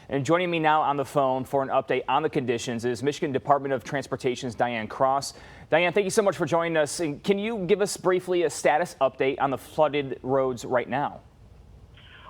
And joining me now on the phone for an update on the conditions is Michigan Department of Transportation's Diane Cross. Diane, thank you so much for joining us. And can you give us briefly a status update on the flooded roads right now?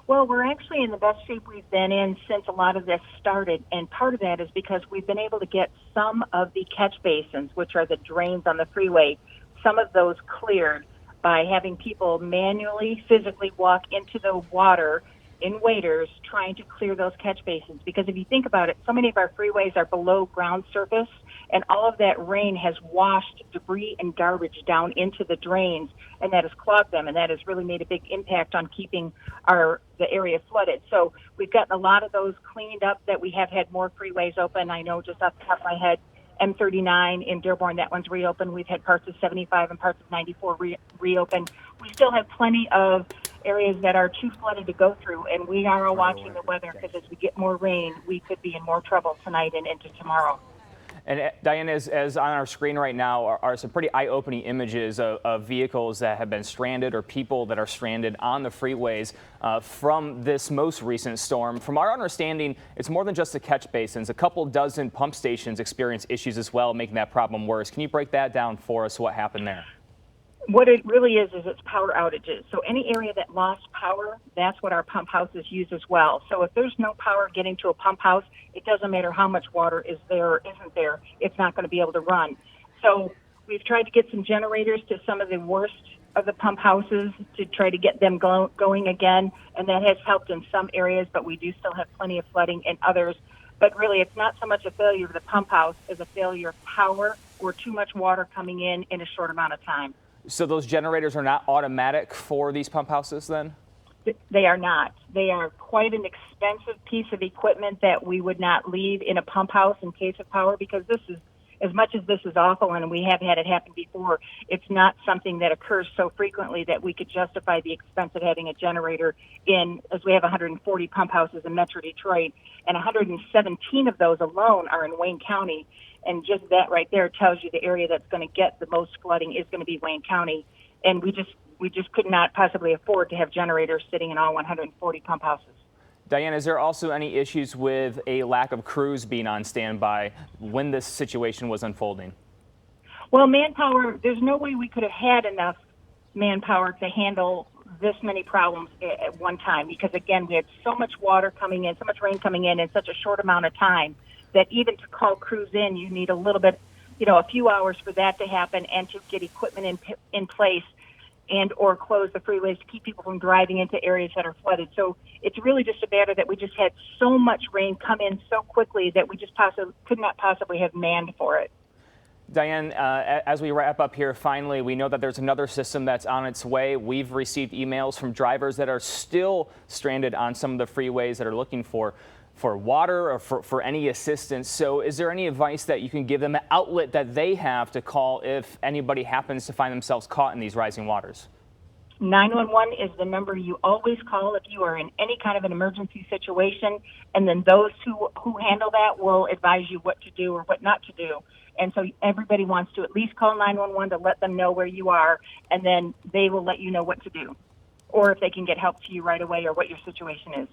Well, we're actually in the best shape we've been in since a lot of this started, and part of that is because we've been able to get some of the catch basins, which are the drains on the freeway, some of those cleared by having people manually, physically walk into the water in waders trying to clear those catch basins. Because if you think about it, so many of our freeways are below ground surface, and all of that rain has washed debris and garbage down into the drains, and that has clogged them, and that has really made a big impact on keeping the area flooded. So we've gotten a lot of those cleaned up. That we have had more freeways open. I know just off the top of my head, M39 in Dearborn, that one's reopened. We've had parts of 75 and parts of 94 reopened. We still have plenty of areas that are too flooded to go through, and we are all watching the weather, because as we get more rain, we could be in more trouble tonight and into tomorrow. And Diane, as on our screen right now are some pretty eye-opening images of vehicles that have been stranded or people that are stranded on the freeways from this most recent storm. From our understanding, it's more than just the catch basins. A couple dozen pump stations experience issues as well, making that problem worse. Can you break that down for us, what happened there? What it really is it's power outages. So any area that lost power, that's what our pump houses use as well. So if there's no power getting to a pump house, it doesn't matter how much water is there or isn't there, it's not going to be able to run. So we've tried to get some generators to some of the worst of the pump houses to try to get them going again, and that has helped in some areas, but we do still have plenty of flooding in others. But really, it's not so much a failure of the pump house as a failure of power or too much water coming in a short amount of time. So those generators are not automatic for these pump houses then? They are not. They are quite an expensive piece of equipment that we would not leave in a pump house in case of power, because this is, as much as this is awful and we have had it happen before, it's not something that occurs so frequently that we could justify the expense of having a generator in, as we have 140 pump houses in Metro Detroit, and 117 of those alone are in Wayne County. And just that right there tells you the area that's going to get the most flooding is going to be Wayne County. And we just could not possibly afford to have generators sitting in all 140 pump houses. Diane, is there also any issues with a lack of crews being on standby when this situation was unfolding? Well, manpower, there's no way we could have had enough manpower to handle this many problems at one time, because again, we had so much water coming in, so much rain coming in such a short amount of time, that even to call crews in, you need a little bit, a few hours for that to happen, and to get equipment in place and or close the freeways to keep people from driving into areas that are flooded. So it's really just a matter that we just had so much rain come in so quickly that we just could not possibly have manned for it. Diane, as we wrap up here, finally, we know that there's another system that's on its way. We've received emails from drivers that are still stranded on some of the freeways that are looking for water or for any assistance. So is there any advice that you can give them, an outlet that they have to call if anybody happens to find themselves caught in these rising waters? 911 is the number you always call if you are in any kind of an emergency situation, and then those who handle that will advise you what to do or what not to do. And so everybody wants to at least call 911 to let them know where you are, and then they will let you know what to do, or if they can get help to you right away, or what your situation is.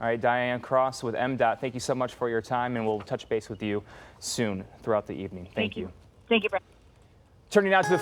All right, Diane Cross with MDOT, thank you so much for your time, and we'll touch base with you soon throughout the evening. Thank you. Thank you, Brad. Turning now to the